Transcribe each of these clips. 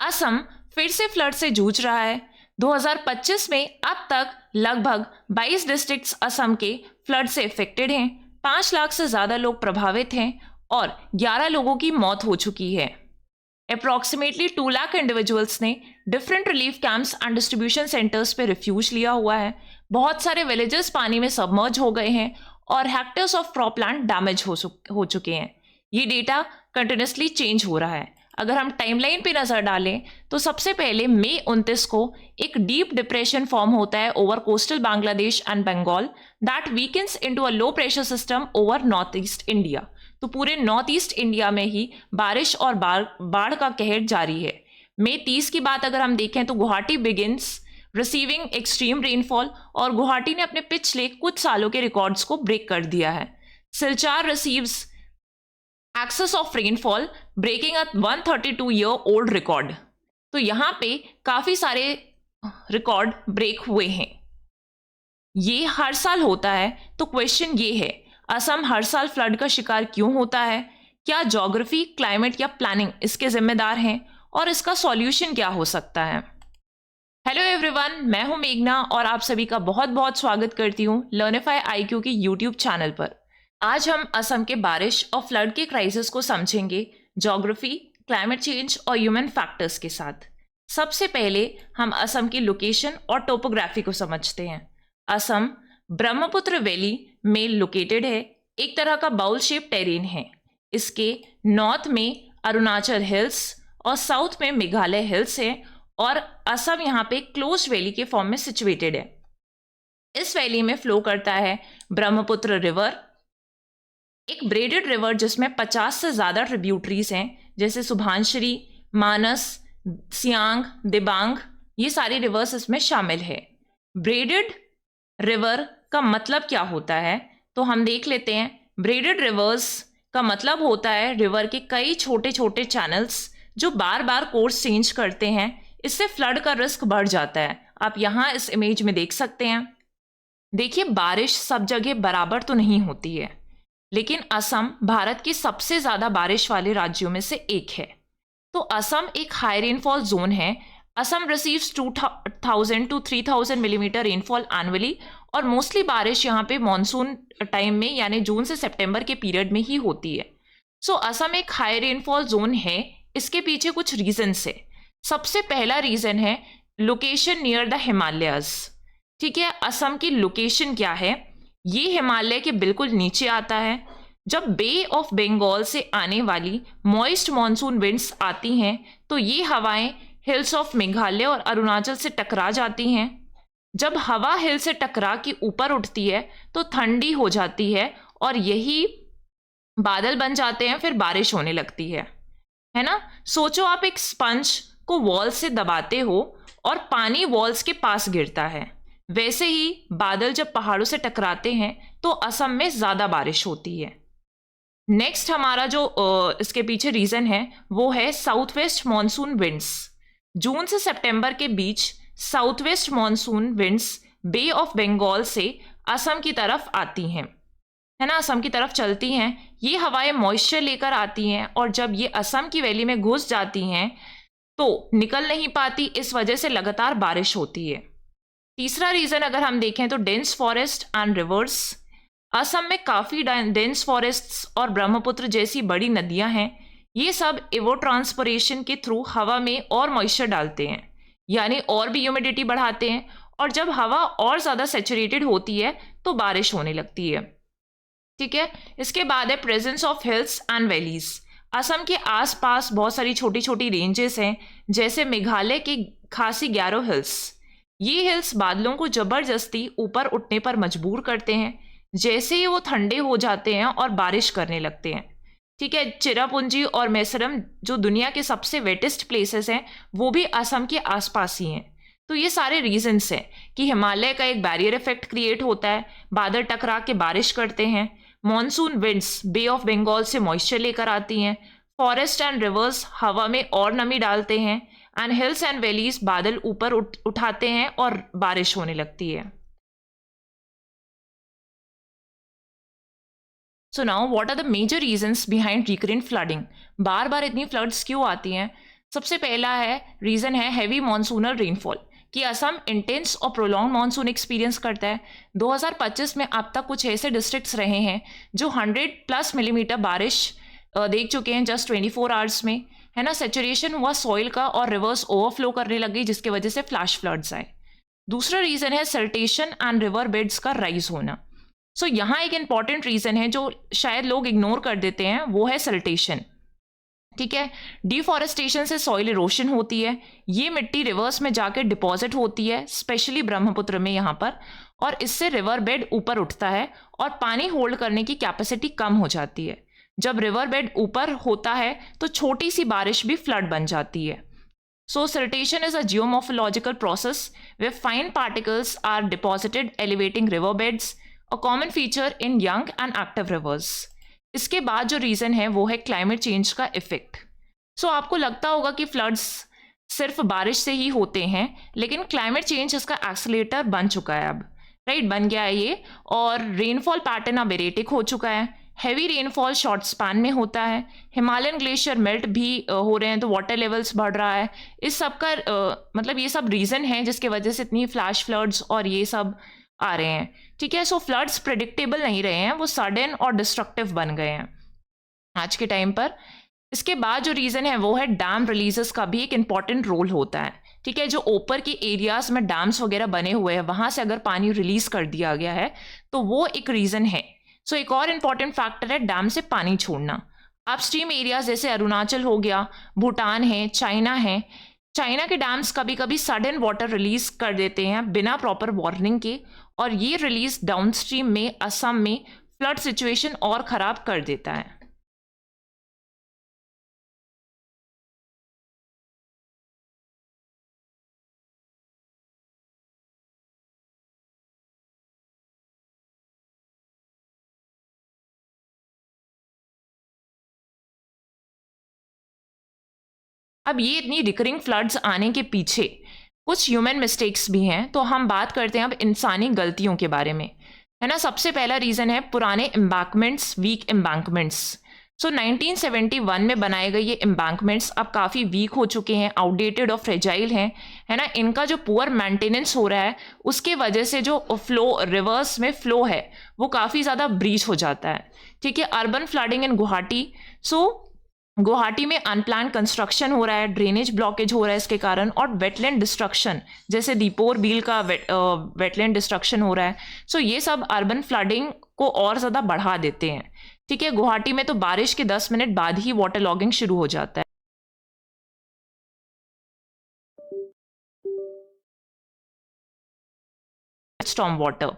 असम फिर से फ्लड से जूझ रहा है। 2025 में अब तक लगभग 22 डिस्ट्रिक्ट्स असम के फ्लड से इफेक्टेड हैं। 5 लाख से ज़्यादा लोग प्रभावित हैं और 11 लोगों की मौत हो चुकी है। अप्रॉक्सीमेटली 2 लाख इंडिविजुअल्स ने different relief camps and distribution centres पे रिफ्यूज लिया हुआ है। बहुत सारे विलेजेस पानी में सबमर्ज हो गए हैं और हेक्टर्स ऑफ क्रॉपलैंड डैमेज हो चुके हैं। ये डेटा कंटिन्यूसली चेंज हो रहा है। अगर हम टाइमलाइन पे नजर डालें तो सबसे पहले मई 29 को एक डीप डिप्रेशन फॉर्म होता है over coastal Bangladesh and Bengal that weakens into a low pressure system over north east India. तो पूरे नॉर्थ ईस्ट इंडिया में ही बारिश और बाढ़ का कहर जारी है। मई 30 की बात अगर हम देखें तो Guwahati begins receiving extreme rainfall और गुवाहाटी ने अपने पिछले कुछ सालों के रिकॉर्ड्स को ब्रेक कर दिया है। Silchar receives excess of rainfall breaking a 132 year old record. तो यहां पे काफी सारे रिकॉर्ड ब्रेक हुए हैं। ये हर साल होता है। तो क्वेश्चन ये है, असम हर साल फ्लड का शिकार क्यों होता है? क्या ज्योग्राफी, क्लाइमेट या प्लानिंग इसके जिम्मेदार हैं और इसका सॉल्यूशन क्या हो सकता है? हेलो एवरीवन, मैं हूं मेघना और आप सभी का बहुत बहुत स्वागत करती हूं लर्निफाई IQ के यूट्यूब चैनल पर। आज हम असम के बारिश और फ्लड के क्राइसिस को समझेंगे ज्योग्राफी, क्लाइमेट चेंज और ह्यूमन फैक्टर्स के साथ। सबसे पहले हम असम की लोकेशन और टोपोग्राफी को समझते हैं। असम ब्रह्मपुत्र वैली में लोकेटेड है। एक तरह का बाउल शेप टेरेन है। इसके नॉर्थ में अरुणाचल हिल्स और साउथ में मेघालय हिल्स है और असम यहाँ पे क्लोज वैली के फॉर्म में सिचुएटेड है। इस वैली में फ्लो करता है ब्रह्मपुत्र रिवर, एक ब्रेडेड रिवर जिसमें 50 से ज़्यादा ट्रिब्यूटरीज हैं, जैसे सुभानश्री, मानस, सियांग, दिबांग, ये सारी रिवर्स इसमें शामिल है। ब्रेडेड रिवर का मतलब क्या होता है तो हम देख लेते हैं। ब्रेडेड रिवर्स का मतलब होता है रिवर के कई छोटे छोटे चैनल्स जो बार बार कोर्स चेंज करते हैं। इससे फ्लड का रिस्क बढ़ जाता है। आप यहाँ इस इमेज में देख सकते हैं। देखिए, बारिश सब जगह बराबर तो नहीं होती है, लेकिन असम भारत के सबसे ज़्यादा बारिश वाले राज्यों में से एक है। तो असम एक हाई रेनफॉल जोन है। Assam receives 2000 to 3000 millimetre rainfall annually और मोस्टली बारिश यहाँ पे मॉनसून टाइम में यानी जून से सितंबर के पीरियड में ही होती है। सो असम एक हाई रेनफॉल जोन है। इसके पीछे कुछ रीजन्स है। सबसे पहला रीजन है लोकेशन नियर द हिमालयस। ठीक है, असम की लोकेशन क्या है? ये हिमालय के बिल्कुल नीचे आता है। जब बे ऑफ बंगाल से आने वाली मॉइस्ट मॉनसून विंड्स आती हैं तो ये हवाएं हिल्स ऑफ मेघालय और अरुणाचल से टकरा जाती हैं। जब हवा हिल से टकरा के ऊपर उठती है तो ठंडी हो जाती है और यही बादल बन जाते हैं, फिर बारिश होने लगती है ना। सोचो आप एक स्पंज को वॉल से दबाते हो और पानी वॉल्स के पास गिरता है। वैसे ही बादल जब पहाड़ों से टकराते हैं तो असम में ज़्यादा बारिश होती है। नेक्स्ट हमारा जो इसके पीछे रीज़न है वो है साउथ वेस्ट मॉनसून विंड्स। जून से सितंबर के बीच south west monsoon winds bay of Bengal से असम की तरफ आती हैं, है ना, असम की तरफ चलती हैं। ये हवाएं मॉइस्चर लेकर आती हैं और जब ये असम की वैली में घुस जाती हैं तो निकल नहीं पाती। इस वजह से लगातार बारिश होती है। तीसरा रीज़न अगर हम देखें तो dense forest and reverse. Assam में काफ़ी डेंस फॉरेस्ट्स और ब्रह्मपुत्र जैसी बड़ी नदियां हैं। ये सब इवोट्रांसपिरेशन के थ्रू हवा में और मॉइस्चर डालते हैं, यानी और भी ह्यूमिडिटी बढ़ाते हैं और जब हवा और ज़्यादा सैचुरेटेड होती है तो बारिश होने लगती है। ठीक है, इसके बाद है presence of hills and valleys. Assam के आसपास बहुत सारी छोटी छोटी रेंजेस हैं, जैसे मेघालय के खासी गैरो हिल्स। ये हिल्स बादलों को जबरदस्ती ऊपर उठने पर मजबूर करते हैं। जैसे ही वो ठंडे हो जाते हैं और बारिश करने लगते हैं। ठीक है, चिरापुंजी और मैसरम जो दुनिया के सबसे वेटेस्ट प्लेसेस हैं वो भी असम के आसपास ही हैं। तो ये सारे रीजंस हैं कि हिमालय का एक बैरियर इफेक्ट क्रिएट होता है, बादल टकरा के बारिश करते हैं, monsoon winds bay of Bengal से मॉइस्चर लेकर आती हैं, फॉरेस्ट एंड रिवर्स हवा में और नमी डालते हैं, एंड हिल्स एंड वैलीज बादल ऊपर उठाते हैं और बारिश होने लगती है। So now what are the major reasons behind recurrent flooding? बार बार इतनी फ्लड्स क्यों आती हैं? सबसे पहला है रीज़न है हैवी मॉनसूनल रेनफॉल, कि असम इंटेंस और प्रोलॉन्ग मानसून एक्सपीरियंस करता है। 2025 में अब तक कुछ ऐसे डिस्ट्रिक्ट्स रहे हैं जो 100+ मिलीमीटर बारिश देख चुके हैं जस्ट 24 आवर्स में, है ना। सेचुरेशन हुआ सॉइल का और रिवर्स ओवरफ्लो करने लगी, जिसकी वजह से फ्लैश फ्लड्स आए। दूसरा रीज़न है सिल्टेशन एंड रिवर बेड्स का राइज होना। सो यहाँ एक इंपॉर्टेंट रीज़न है जो शायद लोग इग्नोर कर देते हैं, वो है सिल्टेशन। ठीक है, डिफॉरेस्टेशन से सॉइल इरोशन होती है, ये मिट्टी रिवर्स में जाकर डिपॉजिट होती है, स्पेशली ब्रह्मपुत्र में यहाँ पर, और इससे रिवर बेड ऊपर उठता है और पानी होल्ड करने की कैपेसिटी कम हो जाती है। जब रिवर बेड ऊपर होता है तो छोटी सी बारिश भी फ्लड बन जाती है। So siltation is a geomorphological process where fine particles are deposited elevating river beds, a common feature in young and active rivers. इसके बाद जो रीज़न है वो है क्लाइमेट चेंज का इफेक्ट। सो आपको लगता होगा कि फ्लड्स सिर्फ बारिश से ही होते हैं, लेकिन क्लाइमेट चेंज इसका एक्सेलेरेटर बन चुका है अब, राइट, बन गया है ये। और रेनफॉल पैटर्न अब एरेटिक हो चुका है, हैवी रेनफॉल शॉर्ट स्पैन में होता है, हिमालयन ग्लेशियर मेल्ट भी हो रहे हैं, तो वाटर लेवल्स बढ़ रहा है। इस सब का मतलब ये सब रीज़न है जिसकी वजह से इतनी फ्लैश फ्लड्स और ये सब आ रहे हैं। ठीक है, सो फ्लड्स प्रिडिक्टेबल नहीं रहे हैं, वो सडन और डिस्ट्रक्टिव बन गए हैं आज के टाइम पर। इसके बाद जो रीज़न है वो है डैम रिलीजेस का भी एक इम्पॉर्टेंट रोल होता है। ठीक है, जो ऊपर के एरियाज में डैम्स वगैरह बने हुए हैं वहाँ से अगर पानी रिलीज कर दिया गया है तो वो एक रीज़न है। सो एक और इम्पॉर्टेंट फैक्टर है डैम से पानी छोड़ना। अपस्ट्रीम एरियाज जैसे अरुणाचल हो गया, भूटान है, चाइना है, चाइना के डैम्स कभी कभी सडन वाटर रिलीज कर देते हैं बिना प्रॉपर वार्निंग के, और ये रिलीज डाउनस्ट्रीम में असम में फ्लड सिचुएशन और ख़राब कर देता है। अब ये इतनी रिकरिंग फ्लड्स आने के पीछे कुछ ह्यूमन मिस्टेक्स भी हैं, तो हम बात करते हैं अब इंसानी गलतियों के बारे में, है ना। सबसे पहला रीज़न है पुराने एम्बैंकमेंट्स, वीक एम्बैंकमेंट्स। सो 1971 में बनाए गए ये एम्बैंकमेंट्स अब काफ़ी वीक हो चुके हैं, आउटडेटेड और फ्रेजाइल हैं, है ना। इनका जो पुअर मेंटेनेंस हो रहा है उसके वजह से जो फ्लो रिवर्स में फ्लो है वो काफ़ी ज़्यादा ब्रीच हो जाता है। ठीक है, अर्बन फ्लडिंग इन गुवाहाटी। सो गुवाहाटी में अनप्लान कंस्ट्रक्शन हो रहा है, ड्रेनेज ब्लॉकेज हो रहा है इसके कारण, और वेटलैंड डिस्ट्रक्शन जैसे दीपोर बील का वेटलैंड डिस्ट्रक्शन हो रहा है। सो ये सब अर्बन फ्लडिंग को और ज़्यादा बढ़ा देते हैं। ठीक है, गुवाहाटी में तो बारिश के 10 मिनट बाद ही वाटर लॉगिंग शुरू हो जाता है। Storm water.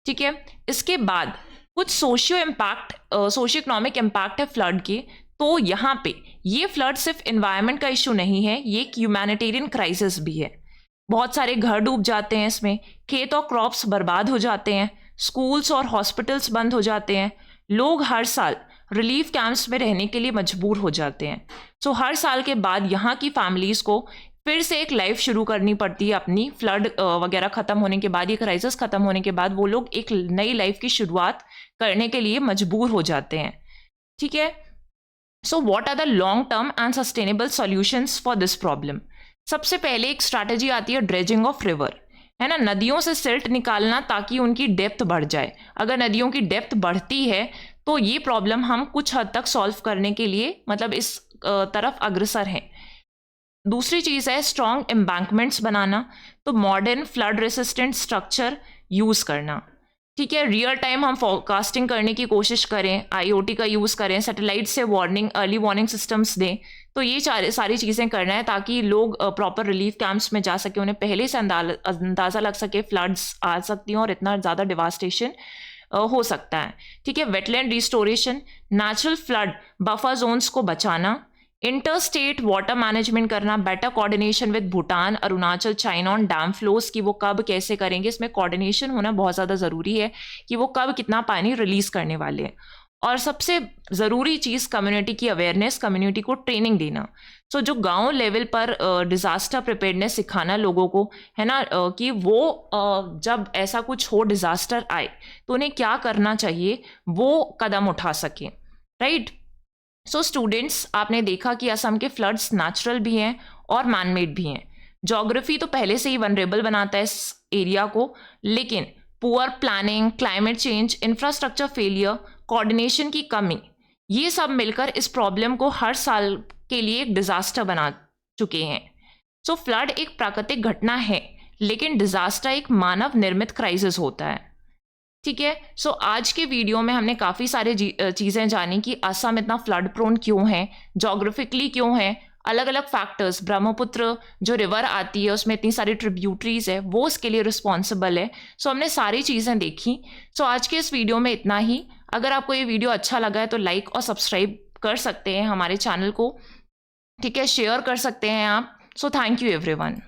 ठीक है, इसके बाद कुछ सोशियो इकोनॉमिक इम्पैक्ट है फ्लड के। तो यहाँ पे ये फ्लड सिर्फ एनवायरनमेंट का इशू नहीं है, ये एक ह्यूमैनिटेरियन क्राइसिस भी है। बहुत सारे घर डूब जाते हैं इसमें, खेत और क्रॉप्स बर्बाद हो जाते हैं, स्कूल्स और हॉस्पिटल्स बंद हो जाते हैं, लोग हर साल रिलीफ कैंप्स में रहने के लिए मजबूर हो जाते हैं। सो हर साल के बाद यहाँ की फैमिलीज़ को फिर से एक लाइफ शुरू करनी पड़ती है अपनी, फ्लड वगैरह ख़त्म होने के बाद, ये क्राइसिस ख़त्म होने के बाद वो लोग एक नई लाइफ की शुरुआत करने के लिए मजबूर हो जाते हैं। ठीक है, so what are the long term and sustainable solutions for this problem. सबसे पहले एक स्ट्रैटेजी आती है ड्रेजिंग ऑफ रिवर, है ना, नदियों से सिल्ट निकालना ताकि उनकी डेप्थ बढ़ जाए। अगर नदियों की डेप्थ बढ़ती है तो ये प्रॉब्लम हम कुछ हद तक सॉल्व करने के लिए मतलब इस तरफ अग्रसर हैं। दूसरी चीज़ है स्ट्रॉन्ग एम्बैंकमेंट्स बनाना, तो modern flood resistant structure use करना। ठीक है, रियल टाइम हम फोरकास्टिंग करने की कोशिश करें, आईओटी का यूज़ करें, सैटेलाइट से वार्निंग, अर्ली वार्निंग सिस्टम्स दें। तो ये सारी चीज़ें करना है ताकि लोग प्रॉपर रिलीफ कैंप्स में जा सके, उन्हें पहले से अंदाज़ा लग सके फ्लड्स आ सकती हैं और इतना ज़्यादा डिवास्टेशन हो सकता है। ठीक है, wetland restoration, natural flood buffer zones को बचाना, इंटर स्टेट वाटर मैनेजमेंट करना, better coordination with Bhutan, Arunachal, China on dam flows की वो कब कैसे करेंगे, इसमें कोऑर्डिनेशन होना बहुत ज़्यादा ज़रूरी है कि वो कब कितना पानी रिलीज़ करने वाले हैं। और सबसे ज़रूरी चीज़ कम्युनिटी की अवेयरनेस, कम्युनिटी को ट्रेनिंग देना। सो जो गांव लेवल पर डिज़ास्टर प्रिपेयर्डनेस सिखाना लोगों को, है ना, कि वो जब ऐसा कुछ हो, डिज़ास्टर आए तो उन्हें क्या करना चाहिए वो कदम उठा सकें, राइट। सो स्टूडेंट्स, आपने देखा कि असम के फ्लड्स नेचुरल भी हैं और मैनमेड भी हैं। ज्योग्राफी तो पहले से ही वनरेबल बनाता है इस एरिया को, लेकिन poor planning, climate change, infrastructure failure, coordination की कमी, ये सब मिलकर इस प्रॉब्लम को हर साल के लिए एक डिजास्टर बना चुके हैं। सो फ्लड एक प्राकृतिक घटना है, लेकिन डिजास्टर एक मानव निर्मित क्राइसिस होता है। ठीक है, सो आज के वीडियो में हमने काफ़ी सारे चीज़ें जानी कि असम इतना फ्लड प्रोन क्यों है, जोग्राफिकली क्यों है, अलग अलग फैक्टर्स, ब्रह्मपुत्र जो रिवर आती है उसमें इतनी सारी ट्रिब्यूटरीज है, वो उसके लिए रिस्पॉन्सिबल है। सो हमने सारी चीज़ें देखी। सो आज के इस वीडियो में इतना ही। अगर आपको ये वीडियो अच्छा लगा है तो लाइक और सब्सक्राइब कर सकते हैं हमारे चैनल को। ठीक है, शेयर कर सकते हैं आप। So thank you everyone.